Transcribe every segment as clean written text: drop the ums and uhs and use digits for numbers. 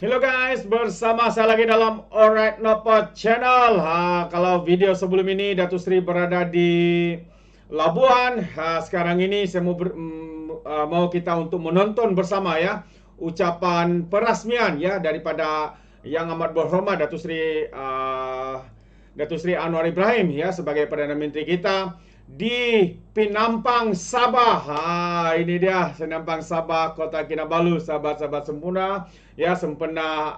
Hello guys, bersama saya lagi dalam Alright Nopo Channel. Kalau video sebelum ini Datuk Seri berada di Labuan, sekarang ini saya mau kita untuk menonton bersama ya ucapan perasmian ya daripada Yang Amat Berhormat Datuk Seri Anwar Ibrahim ya sebagai Perdana Menteri kita di Penampang Sabah. Ini dia Penampang Sabah, Kota Kinabalu, sahabat-sahabat sempurna ya, sempena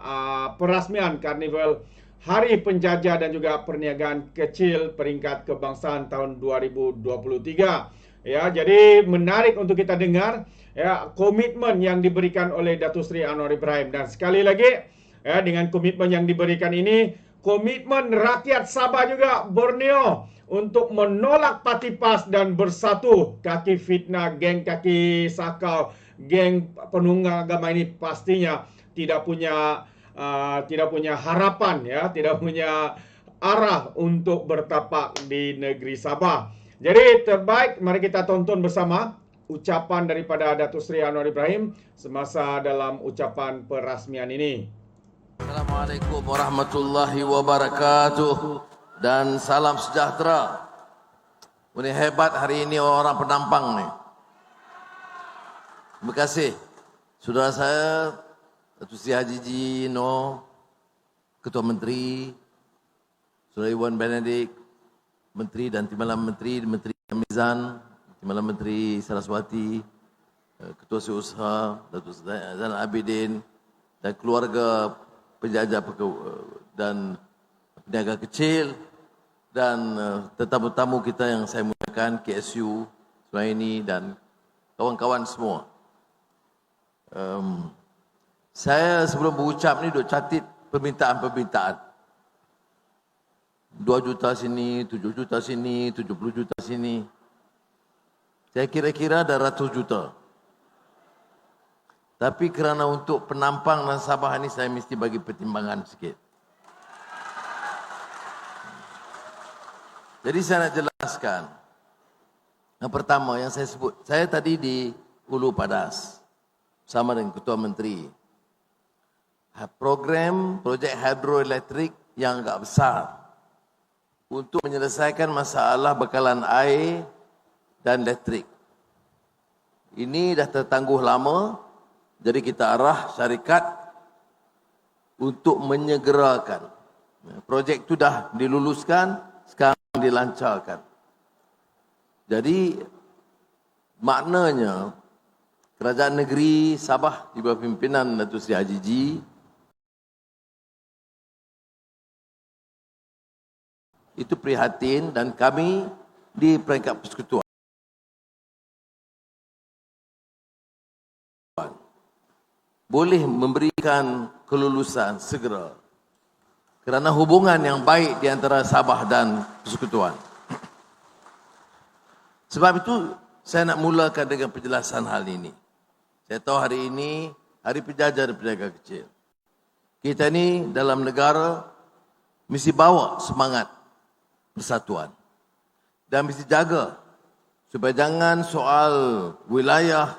perasmian Karnival Hari Penjajah dan juga Perniagaan Kecil Peringkat Kebangsaan tahun 2023. Ya, jadi menarik untuk kita dengar ya komitmen yang diberikan oleh Datuk Seri Anwar Ibrahim, dan sekali lagi ya dengan komitmen yang diberikan ini, komitmen rakyat Sabah juga Borneo untuk menolak parti PAS dan bersatu. Kaki fitnah, geng kaki sakau, geng penunggang agama ini pastinya tidak punya harapan ya, tidak punya arah untuk bertapak di negeri Sabah. Jadi terbaik mari kita tonton bersama ucapan daripada Datuk Seri Anwar Ibrahim semasa dalam ucapan perasmian ini. Assalamualaikum warahmatullahi wabarakatuh dan salam sejahtera. Ini hebat hari ini orang Penampang nih. Terima kasih saudara saya Datuk Seri Haji Jino, Ketua Menteri, Saudara Iwan Benedik, Menteri dan Timbalan Menteri, Menteri Amizan, Timbalan Menteri Saraswati, Ketua Seusaha Datuk Zainal Abidin dan keluarga penjajah dan peniaga kecil dan tetamu-tamu kita yang saya muliakan, KSU, Suhaini dan kawan-kawan semua. Saya sebelum berucap ni duk catit permintaan-permintaan. 2 juta sini, 7 juta sini, 70 juta sini. Saya kira-kira ada ratus juta. Tapi kerana untuk Penampang dan Sabah ni saya mesti bagi pertimbangan sikit. Jadi saya nak jelaskan. Yang pertama yang saya sebut, saya tadi di Ulu Padas bersama dengan Ketua Menteri. Program projek hidroelektrik yang agak besar untuk menyelesaikan masalah bekalan air dan elektrik. Ini dah tertangguh lama, jadi kita arah syarikat untuk menyegerakan. Projek itu dah diluluskan, sekarang dilancarkan. Jadi maknanya Kerajaan Negeri Sabah di bawah pimpinan Datuk Seri Haji G itu prihatin, dan kami di peringkat persekutuan boleh memberikan kelulusan segera kerana hubungan yang baik di antara Sabah dan persekutuan. Sebab itu saya nak mulakan dengan penjelasan hal ini. Saya tahu hari ini Hari Penjajah dan Peniaga Kecil. Kita ni dalam negara mesti bawa semangat persatuan dan mesti jaga supaya jangan soal wilayah,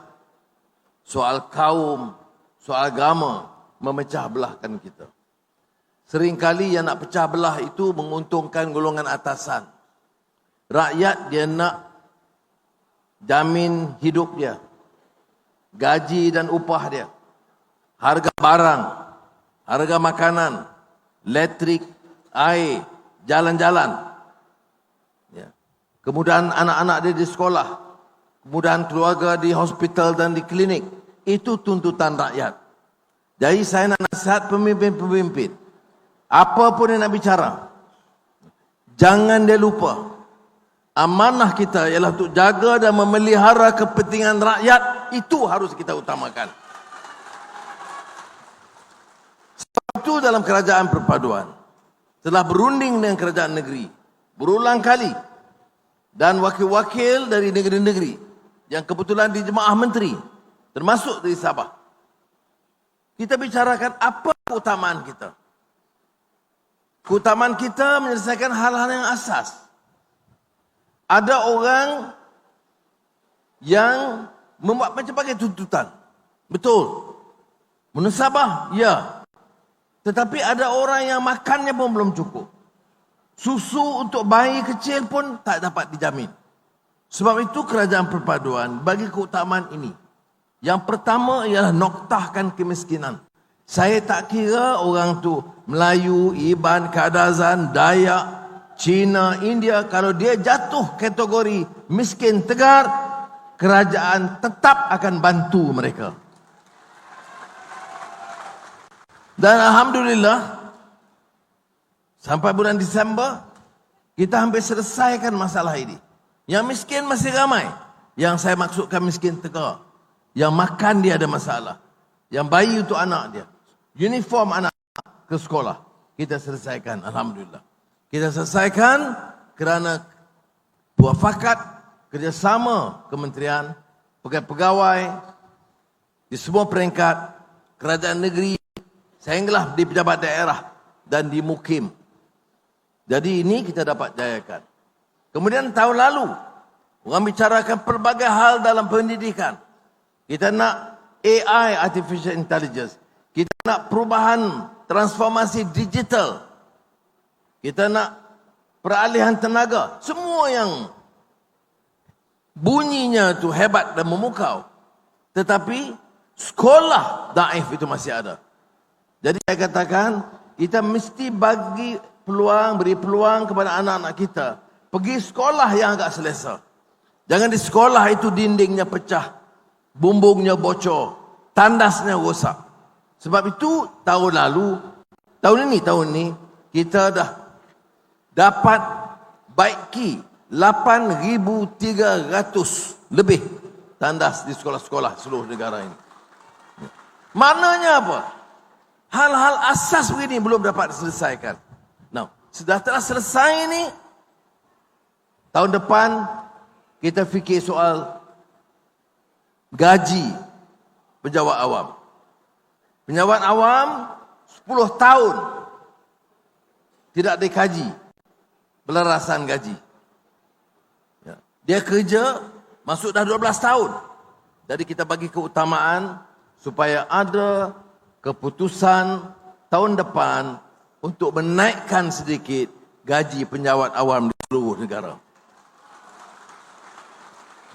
soal kaum, soal agama memecah belahkan kita. Seringkali yang nak pecah belah itu menguntungkan golongan atasan. Rakyat dia nak jamin hidup dia, gaji dan upah dia, harga barang, harga makanan, elektrik, air, jalan-jalan. Kemudahan anak-anak dia di sekolah, kemudahan keluarga di hospital dan di klinik. Itu tuntutan rakyat. Jadi saya nak nasihat pemimpin-pemimpin, apapun yang nak bicara, jangan dia lupa, amanah kita ialah untuk jaga dan memelihara kepentingan rakyat. Itu harus kita utamakan. Sebab itu dalam kerajaan perpaduan telah berunding dengan kerajaan negeri berulang kali, dan wakil-wakil dari negeri-negeri yang kebetulan di jemaah menteri, termasuk dari Sabah. Kita bicarakan apa keutamaan kita. Keutamaan kita menyelesaikan hal-hal yang asas. Ada orang yang membuat macam-macam tuntutan. Betul. Menurut Sabah, ya. Tetapi ada orang yang makannya pun belum cukup. Susu untuk bayi kecil pun tak dapat dijamin. Sebab itu kerajaan perpaduan bagi keutamaan ini. Yang pertama ialah noktahkan kemiskinan. Saya tak kira orang tu Melayu, Iban, Kadazan, Dayak, Cina, India. Kalau dia jatuh kategori miskin tegar, kerajaan tetap akan bantu mereka. Dan Alhamdulillah, sampai bulan Disember, kita hampir selesaikan masalah ini. Yang miskin masih ramai. Yang saya maksudkan miskin tegar. Yang makan dia ada masalah. Yang bayi untuk anak dia. Uniform anak ke sekolah. Kita selesaikan, Alhamdulillah. Kita selesaikan kerana muafakat kerjasama kementerian, pegawai di semua peringkat, kerajaan negeri, sehinggalah di pejabat daerah dan di mukim. Jadi ini kita dapat jayakan. Kemudian tahun lalu, orang bicarakan pelbagai hal dalam pendidikan. Kita nak AI, Artificial Intelligence. Kita nak perubahan, transformasi digital. Kita nak peralihan tenaga. Semua yang bunyinya tu hebat dan memukau. Tetapi sekolah daif itu masih ada. Jadi saya katakan, kita mesti bagi peluang, beri peluang kepada anak-anak kita. Pergi sekolah yang agak selesa. Jangan di sekolah itu dindingnya pecah, bumbungnya bocor, tandasnya rosak. Sebab itu tahun ini kita dah dapat baiki 8,300 lebih tandas di sekolah-sekolah seluruh negara ini. Maknanya apa? Hal-hal asas begini belum dapat diselesaikan. Nah, sudah telah selesai ini, tahun depan kita fikir soal gaji pejabat awam. Pejabat awam 10 tahun tidak dikaji pelarasan gaji. Ya. Dia kerja masuk dah 12 tahun. Jadi kita bagi keutamaan supaya ada keputusan tahun depan untuk menaikkan sedikit gaji pejabat awam di seluruh negara.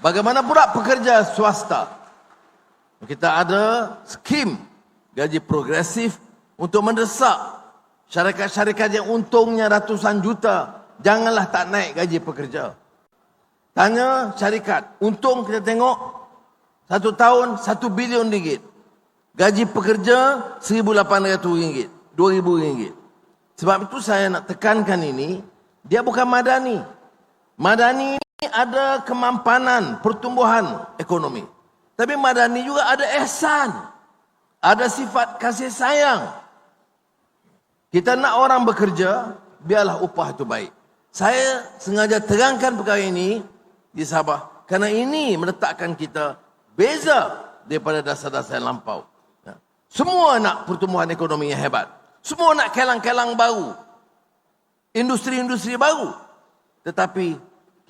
Bagaimana pula pekerja swasta? Kita ada skim gaji progresif untuk mendesak syarikat-syarikat yang untungnya ratusan juta, janganlah tak naik gaji pekerja. Tanya syarikat, untung kita tengok 1 tahun 1 bilion ringgit. Gaji pekerja RM1,800, RM2,000. Sebab itu saya nak tekankan ini, dia bukan madani. Madani ini ada kemampanan, pertumbuhan ekonomi. Tapi madani juga ada ihsan. Ada sifat kasih sayang. Kita nak orang bekerja, biarlah upah itu baik. Saya sengaja terangkan perkara ini di Sabah. Kerana ini meletakkan kita beza daripada dasar-dasar yang lampau. Semua nak pertumbuhan ekonomi yang hebat. Semua nak kelang-kelang baru. Industri-industri baru. Tetapi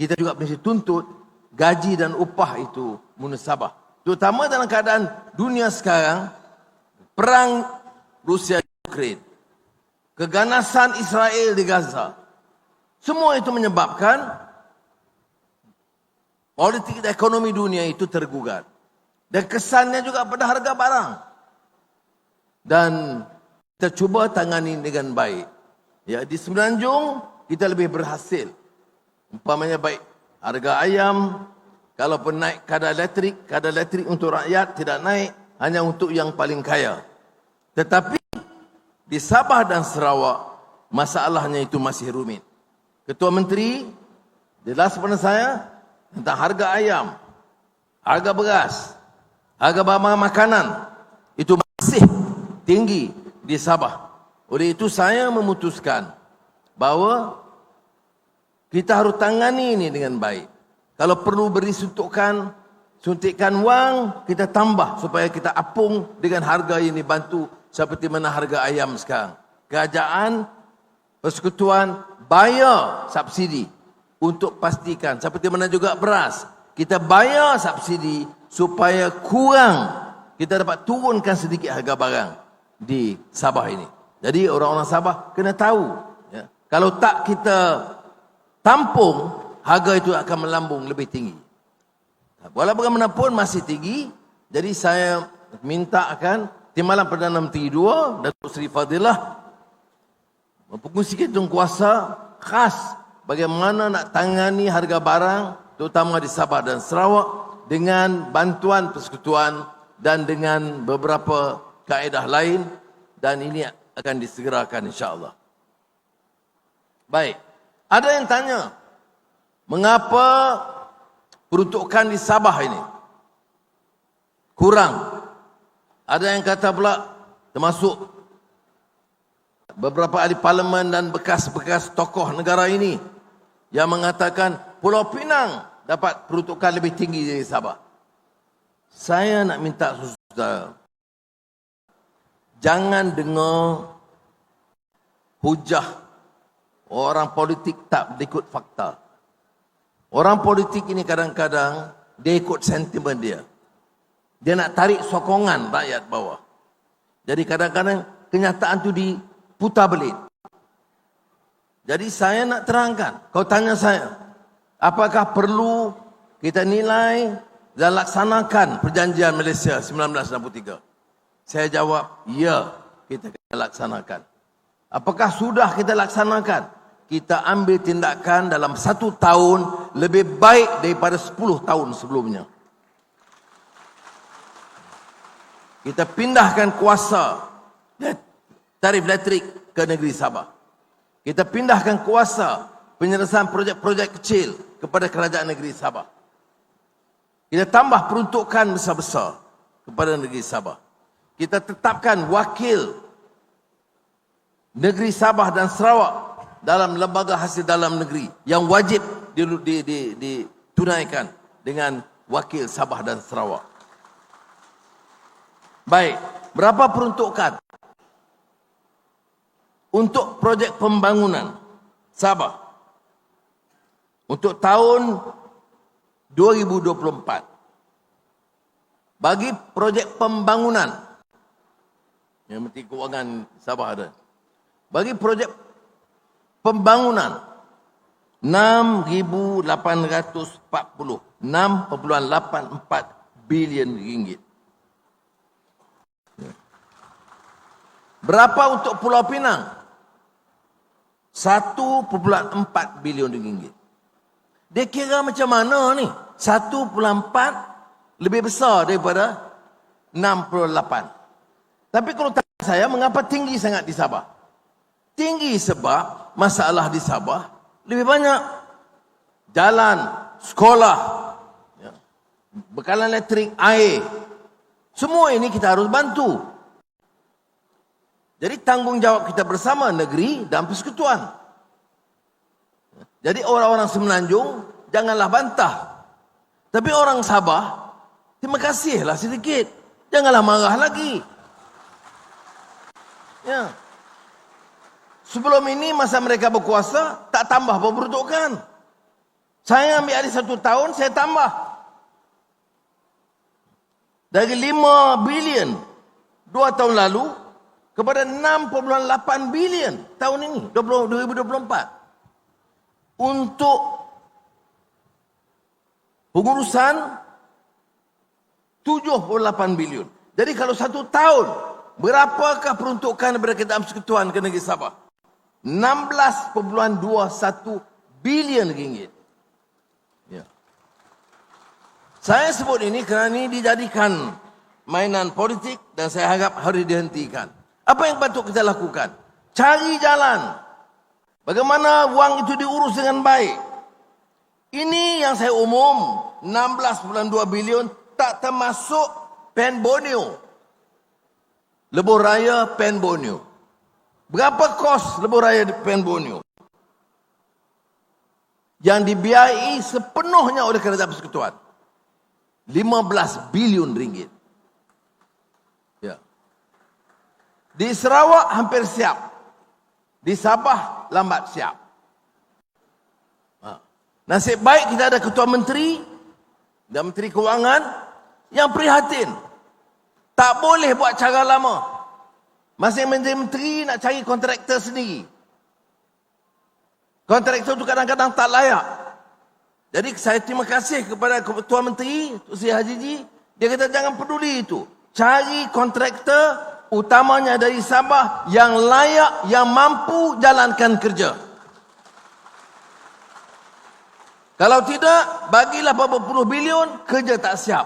kita juga mesti tuntut gaji dan upah itu munasabah. Terutama dalam keadaan dunia sekarang, perang Rusia Ukraine, keganasan Israel di Gaza. Semua itu menyebabkan politik dan ekonomi dunia itu tergugat. Dan kesannya juga pada harga barang. Dan kita cuba tangani dengan baik. Ya, di Semenanjung kita lebih berhasil. Umpamanya baik harga ayam, kalaupun naik kadar elektrik untuk rakyat tidak naik, hanya untuk yang paling kaya. Tetapi di Sabah dan Sarawak masalahnya itu masih rumit. Ketua Menteri jelas kepada saya tentang harga ayam, harga beras, harga bahan makanan itu masih tinggi di Sabah. Oleh itu saya memutuskan bahawa kita harus tangani ini dengan baik. Kalau perlu beri suntikan wang, kita tambah supaya kita apung dengan harga yang dibantu seperti mana harga ayam sekarang. Kerajaan, persekutuan bayar subsidi untuk pastikan seperti mana juga beras. Kita bayar subsidi supaya kurang, kita dapat turunkan sedikit harga barang di Sabah ini. Jadi orang-orang Sabah kena tahu. Ya. Kalau tak kita tampung, harga itu akan melambung lebih tinggi. Walau bagaimanapun masih tinggi. Jadi saya minta akan Timbalan Perdana Menteri 2, Datuk Seri Fadilah, memperkongsikan kuasa khas bagaimana nak tangani harga barang, terutama di Sabah dan Sarawak, dengan bantuan persekutuan dan dengan beberapa kaedah lain, dan ini akan disegerakan insya-Allah. Baik. Ada yang tanya, mengapa peruntukan di Sabah ini kurang? Ada yang kata pula, termasuk beberapa ahli parlimen dan bekas-bekas tokoh negara ini, yang mengatakan Pulau Pinang dapat peruntukan lebih tinggi dari Sabah. Saya nak minta saudara, jangan dengar hujah orang politik tak ikut fakta. Orang politik ini kadang-kadang dia ikut sentimen dia. Dia nak tarik sokongan rakyat bawah. Jadi kadang-kadang kenyataan itu diputar belit. Jadi saya nak terangkan. Kau tanya saya, apakah perlu kita nilai dan laksanakan perjanjian Malaysia 1963? Saya jawab, ya, kita akan laksanakan. Apakah sudah kita laksanakan? Kita ambil tindakan dalam 1 tahun lebih baik daripada 10 tahun sebelumnya. Kita pindahkan kuasa tarif elektrik ke negeri Sabah. Kita pindahkan kuasa penyelesaian projek-projek kecil kepada kerajaan negeri Sabah. Kita tambah peruntukan besar-besar kepada negeri Sabah. Kita tetapkan wakil negeri Sabah dan Sarawak dalam lembaga hasil dalam negeri yang wajib ditunaikan dengan wakil Sabah dan Sarawak. Baik, berapa peruntukan untuk projek pembangunan Sabah untuk tahun 2024? Bagi projek pembangunan, yang Menteri Kewangan Sabah ada, bagi projek pembangunan 6,84 bilion ringgit. Berapa untuk Pulau Pinang? 1,4 bilion ringgit. Dia kira macam mana ni? 1,4 lebih besar daripada 68. Tapi kalau tanya saya, mengapa tinggi sangat di Sabah? Tinggi sebab masalah di Sabah lebih banyak. Jalan, sekolah, bekalan elektrik, air. Semua ini kita harus bantu. Jadi tanggungjawab kita bersama negeri dan persekutuan. Jadi orang-orang Semenanjung janganlah bantah. Tapi orang Sabah, terima kasihlah sedikit. Janganlah marah lagi. Ya. Sebelum ini masa mereka berkuasa, tak tambah peruntukan. Saya ambil alih 1 tahun, saya tambah. Dari 5 bilion 2 tahun lalu kepada 6,8 bilion tahun ini, 2024. Untuk pengurusan 78 bilion. Jadi kalau 1 tahun, berapakah peruntukan daripada Kerajaan Persekutuan ke negeri Sabah? 16,21 bilion ringgit. Ya. Saya sebut ini kerana ini dijadikan mainan politik dan saya harap harus dihentikan. Apa yang patut kita lakukan? Cari jalan. Bagaimana wang itu diurus dengan baik. Ini yang saya umum, 16,2 bilion tak termasuk Pen Borneo. Lebuh Raya Pen Borneo. Berapa kos Lebuh Raya Pen Borneo? Yang dibiayai sepenuhnya oleh Kerajaan Persekutuan. 15 bilion ringgit. Ya. Di Sarawak hampir siap. Di Sabah lambat siap. Nasib baik kita ada Ketua Menteri dan Menteri Kewangan yang prihatin. Tak boleh buat cara lama. Masing-masing menteri nak cari kontraktor sendiri. Kontraktor itu kadang-kadang tak layak. Jadi saya terima kasih kepada Ketua Menteri, Sri Hajiji. Dia kata jangan peduli itu. Cari kontraktor utamanya dari Sabah yang layak, yang mampu jalankan kerja. Kalau tidak, bagilah beberapa puluh bilion, kerja tak siap,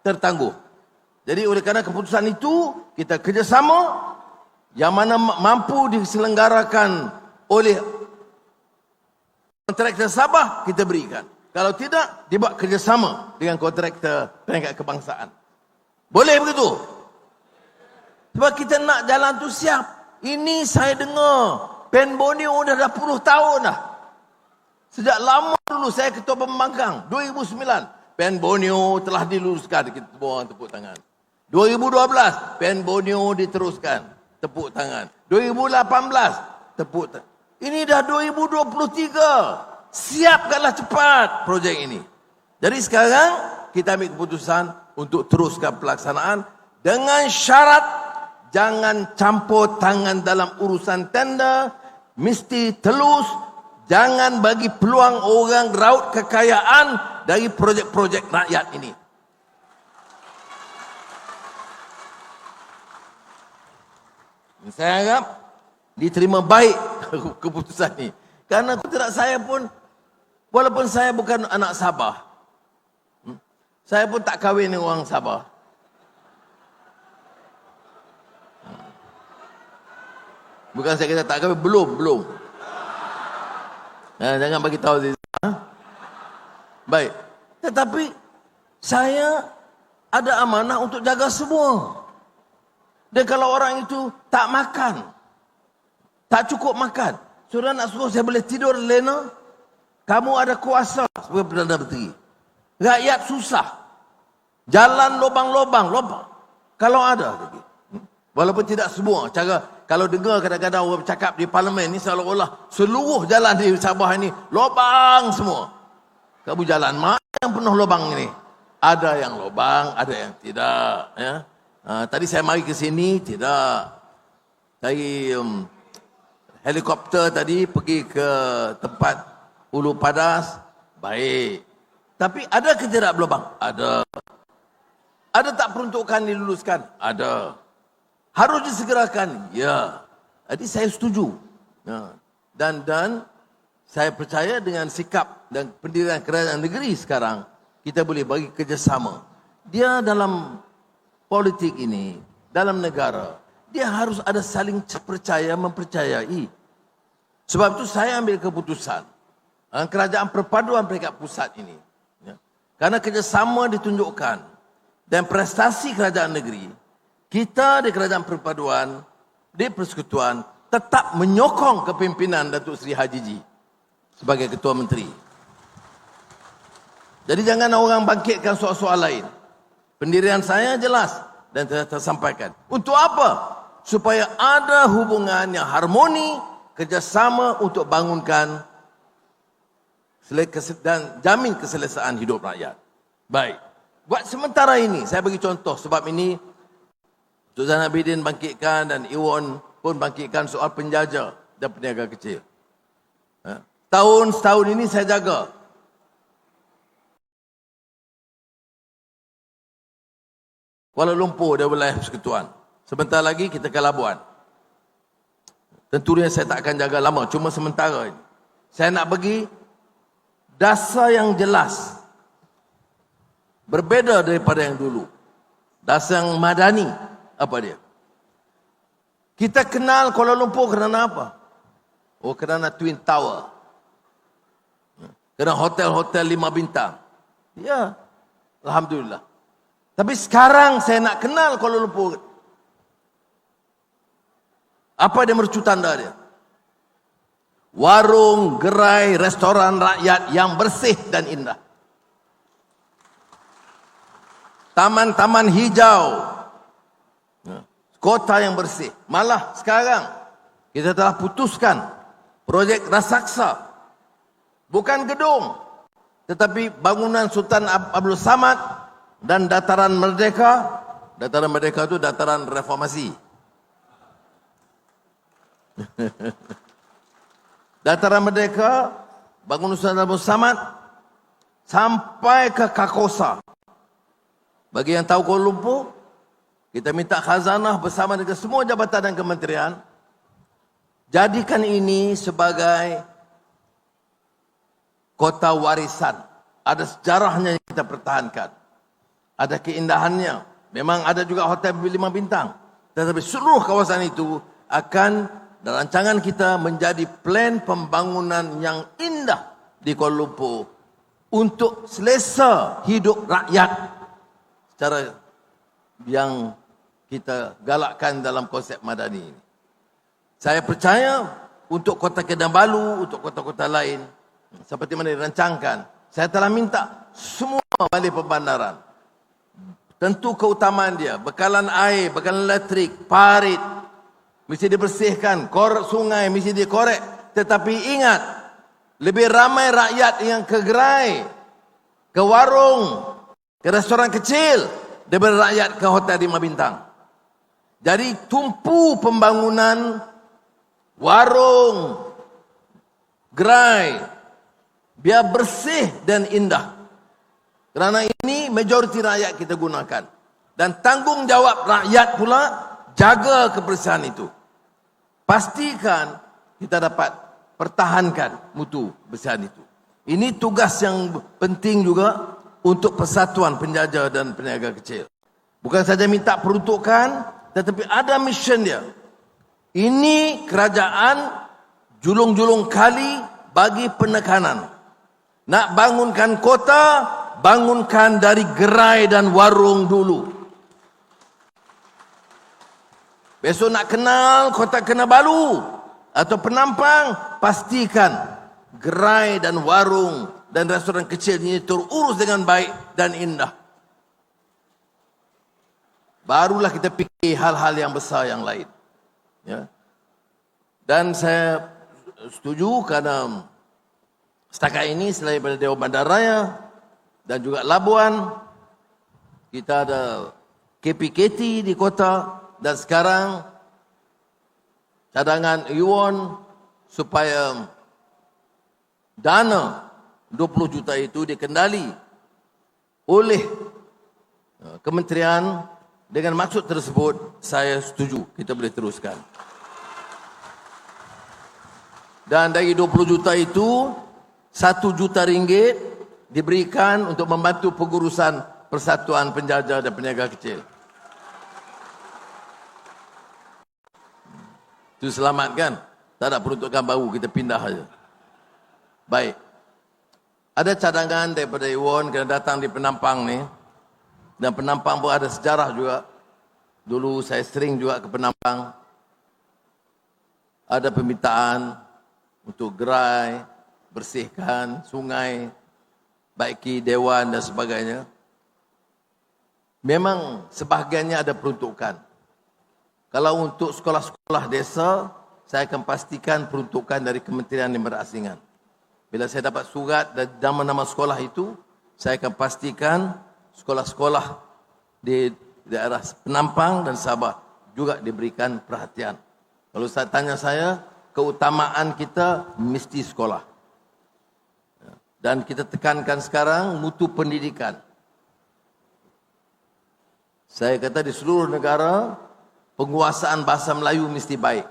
tertangguh. Jadi oleh kerana keputusan itu, kita kerjasama yang mana mampu diselenggarakan oleh kontraktor Sabah, kita berikan. Kalau tidak, dibuat kerjasama dengan kontraktor peringkat kebangsaan. Boleh begitu? Sebab kita nak jalan tu siap. Ini saya dengar, Pen Borneo dah 10 tahun dah. Sejak lama dulu saya ketua pembangkang, 2009. Pen Borneo telah diluluskan, kita buang tepuk tangan. 2012, Pen Borneo diteruskan, tepuk tangan. 2018, tepuk tangan. Ini dah 2023. Siapkanlah cepat projek ini. Jadi sekarang kita ambil keputusan untuk teruskan pelaksanaan dengan syarat jangan campur tangan dalam urusan tender, mesti telus, jangan bagi peluang orang raut kekayaan dari projek-projek rakyat ini. Saya harap diterima baik keputusan ini. Karena kontrak saya pun, walaupun saya bukan anak Sabah, saya pun tak kahwin dengan orang Sabah. Bukan saya kata tak kahwin, belum. Jangan bagi tahu. Baik. Tetapi saya ada amanah untuk jaga semua. Dan kalau orang itu tak makan, tak cukup makan, saudara nak suruh saya boleh tidur lena? Kamu ada kuasa sebagai Perdana Menteri. Rakyat susah. Jalan lubang-lubang. Kalau ada lagi. Walaupun tidak semua. Kalau dengar kadang-kadang orang bercakap di parlimen ni seolah-olah seluruh jalan di Sabah ini lubang semua. Kamu jalan mana yang penuh lubang ini? Ada yang lubang, ada yang tidak. Ya. Tadi saya mari ke sini, tidak. Dari helikopter tadi pergi ke tempat Ulu Padas, baik. Tapi ada ke tidak lubang? Ada. Ada tak peruntukan diluluskan? Ada. Harus disegerakan? Ya. Jadi saya setuju. Ya. Dan saya percaya dengan sikap dan pendirian kerajaan negeri sekarang, kita boleh bagi kerjasama. Dia dalam politik ini, dalam negara, dia harus ada saling percaya, mempercayai. Sebab itu saya ambil keputusan kerajaan perpaduan peringkat pusat ini. Ya. Karena kerjasama ditunjukkan dan prestasi kerajaan negeri, kita di kerajaan perpaduan, di persekutuan, tetap menyokong kepimpinan Datuk Seri Hajiji sebagai Ketua Menteri. Jadi jangan orang bangkitkan soal-soal lain. Pendirian saya jelas dan tersampaikan. Untuk apa? Supaya ada hubungan yang harmoni, kerjasama untuk bangunkan dan jamin keselesaan hidup rakyat. Baik. Buat sementara ini, saya bagi contoh. Sebab ini, Dr. Zainal Abidin bangkitkan dan Iwan pun bangkitkan soal penjajah dan peniaga kecil. Setahun ini saya jaga. Kuala Lumpur dan wilayah persekutuan. Sebentar lagi kita ke Labuan. Tentunya saya tak akan jaga lama, cuma sementara ini. Saya nak bagi dasar yang jelas. Berbeza daripada yang dulu. Dasar yang madani. Apa dia? Kita kenal Kuala Lumpur kerana apa? Oh, kerana Twin Tower. Kerana hotel-hotel 5 bintang. Ya, Alhamdulillah. Tapi sekarang saya nak kenal Kuala Lumpur. Apa dia mercu tanda dia? Warung, gerai, restoran rakyat yang bersih dan indah. Taman-taman hijau. Kota yang bersih. Malah sekarang kita telah putuskan projek raksasa. Bukan gedung, tetapi bangunan Sultan Abdul Samad dan Dataran Merdeka. Dataran Merdeka itu dataran reformasi. Dataran Merdeka, Bangun Nusantara Samad, sampai ke Kakosa. Bagi yang tahu Kuala Lumpur, kita minta khazanah bersama dengan semua jabatan dan kementerian, jadikan ini sebagai kota warisan. Ada sejarahnya yang kita pertahankan. Ada keindahannya. Memang ada juga hotel 5 bintang. Tetapi seluruh kawasan itu akan dalam rancangan kita menjadi plan pembangunan yang indah di Kuala Lumpur untuk selesa hidup rakyat secara yang kita galakkan dalam konsep Madani ini. Saya percaya untuk Kota Kinabalu, untuk kota-kota lain seperti mana dirancangkan, saya telah minta semua balai perbandaran, tentu keutamaan dia, bekalan air, bekalan elektrik, parit, mesti dibersihkan, korek sungai mesti dikorek. Tetapi ingat, lebih ramai rakyat yang ke gerai, ke warung, ke restoran kecil daripada rakyat ke hotel 5 bintang. Jadi tumpu pembangunan warung, gerai, biar bersih dan indah. Kerana ini majoriti rakyat kita gunakan. Dan tanggungjawab rakyat pula jaga kebersihan itu. Pastikan kita dapat pertahankan mutu bersihan itu. Ini tugas yang penting juga untuk persatuan penjajah dan peniaga kecil. Bukan saja minta peruntukan, tetapi ada mission dia. Ini kerajaan julung-julung kali bagi penekanan. Nak bangunkan kota, bangunkan dari gerai dan warung dulu. Besok nak kenal Kota Kinabalu atau Penampang, pastikan gerai dan warung dan restoran kecil ini terurus dengan baik dan indah. Barulah kita fikir hal-hal yang besar yang lain. Ya. Dan saya setuju kerana setakat ini selain daripada Dewan Bandaraya dan juga Labuan, kita ada KPKT di kota, dan sekarang cadangan Iwan supaya dana 20 juta itu dikendali oleh kementerian. Dengan maksud tersebut, saya setuju kita boleh teruskan. Dan dari 20 juta itu, 1 juta ringgit diberikan untuk membantu pengurusan Persatuan Penjajah dan Peniaga Kecil. Itu selamat kan? Tak ada peruntukan baru, kita pindah saja. Baik. Ada cadangan daripada Iwan kena datang di Penampang ni. Dan Penampang pun ada sejarah juga. Dulu saya sering juga ke Penampang. Ada permintaan untuk gerai, bersihkan sungai, baiki dewan dan sebagainya. Memang sebahagiannya ada peruntukan. Kalau untuk sekolah-sekolah desa, saya akan pastikan peruntukan dari Kementerian yang berasingan. Bila saya dapat surat dan nama-nama sekolah itu, saya akan pastikan sekolah-sekolah di daerah Penampang dan Sabah juga diberikan perhatian. Kalau saya tanya saya, keutamaan kita mesti sekolah. Dan kita tekankan sekarang mutu pendidikan. Saya kata di seluruh negara, penguasaan bahasa Melayu mesti baik.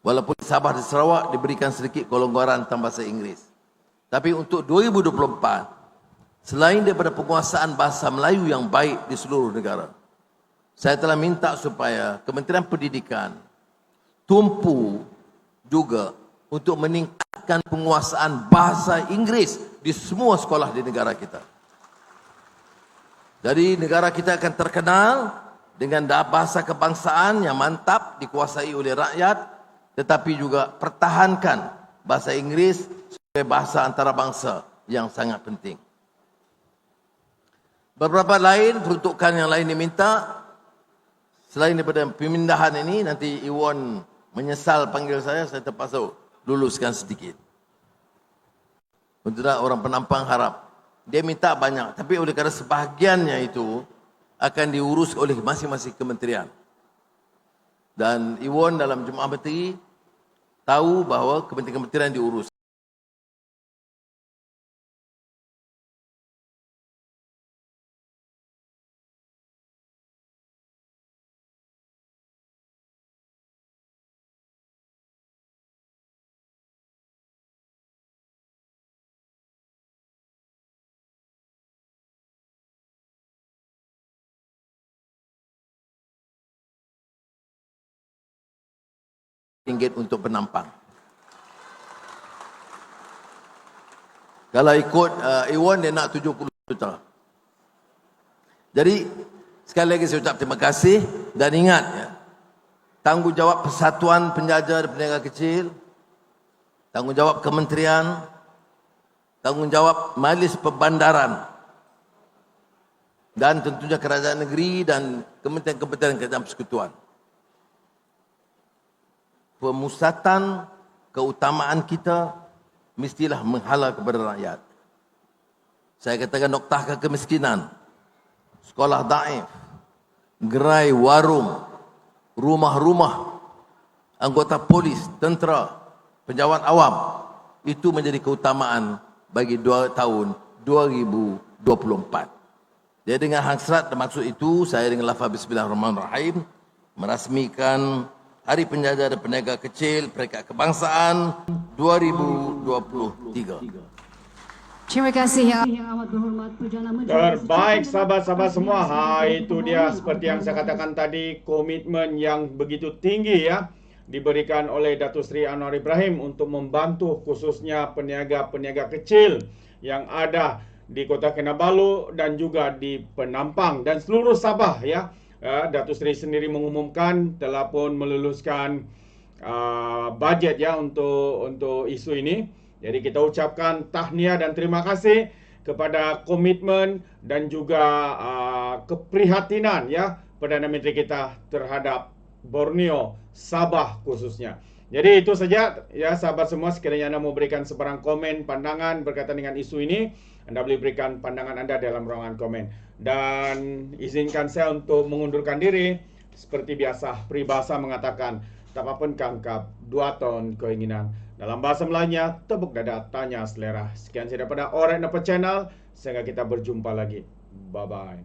Walaupun Sabah dan Sarawak diberikan sedikit kelonggaran tentang bahasa Inggeris. Tapi untuk 2024, selain daripada penguasaan bahasa Melayu yang baik di seluruh negara, saya telah minta supaya Kementerian Pendidikan tumpu juga untuk meningkatkan penguasaan bahasa Inggeris di semua sekolah di negara kita. Jadi negara kita akan terkenal dengan bahasa kebangsaan yang mantap dikuasai oleh rakyat, tetapi juga pertahankan bahasa Inggeris sebagai bahasa antarabangsa yang sangat penting. Beberapa lain peruntukan yang lain diminta. Selain daripada pemindahan ini, nanti Iwan menyesal panggil saya terpaksa luluskan sedikit. Untuk orang Penampang harap. Dia minta banyak, tapi oleh kerana sebahagiannya itu akan diurus oleh masing-masing kementerian. Dan Iwan dalam Jumaat Menteri tahu bahawa kementerian-kementerian diurus. RM1 untuk penampang. Kalau ikut Iwan dia nak 70 juta. Jadi sekali lagi saya ucap terima kasih dan ingat ya, tanggungjawab Persatuan Penjaja dan Peniaga Kecil, tanggungjawab kementerian, tanggungjawab Majlis Perbandaran dan tentunya kerajaan negeri dan kementerian-kementerian kerajaan persekutuan. Pemusatan keutamaan kita mestilah menghala kepada rakyat. Saya katakan noktah kemiskinan, sekolah daif, gerai warung, rumah-rumah, anggota polis, tentera, penjawat awam, itu menjadi keutamaan bagi tahun 2024. Jadi dengan hasrat dan maksud itu, saya dengan lafaz Bismillahirrahmanirrahim merasmikan Hari Penjaja dan Peniaga Kecil Peringkat Kebangsaan 2023. Terima kasih yang amat berhormat Perdana Menteri. Terbaik sahabat-sahabat semua. Itu dia seperti yang saya katakan tadi, komitmen yang begitu tinggi ya diberikan oleh Datuk Seri Anwar Ibrahim untuk membantu khususnya peniaga-peniaga kecil yang ada di Kota Kinabalu dan juga di Penampang dan seluruh Sabah ya. Datuk Seri sendiri mengumumkan telah pun meluluskan bajet ya untuk isu ini. Jadi kita ucapkan tahniah dan terima kasih kepada komitmen dan juga keprihatinan ya Perdana Menteri kita terhadap Borneo, Sabah khususnya. Jadi itu saja ya sahabat semua, sekiranya Anda mau berikan sebarang komen, pandangan berkaitan dengan isu ini, Anda boleh berikan pandangan Anda dalam ruangan komen. Dan izinkan saya untuk mengundurkan diri. Seperti biasa, peribahasa mengatakan, tak apa pun kangkap, 2 ton keinginan. Dalam bahasa Melayunya, tepuk dada, tanya selera. Sekian saya daripada Alright Napa Channel. Sehingga kita berjumpa lagi. Bye-bye.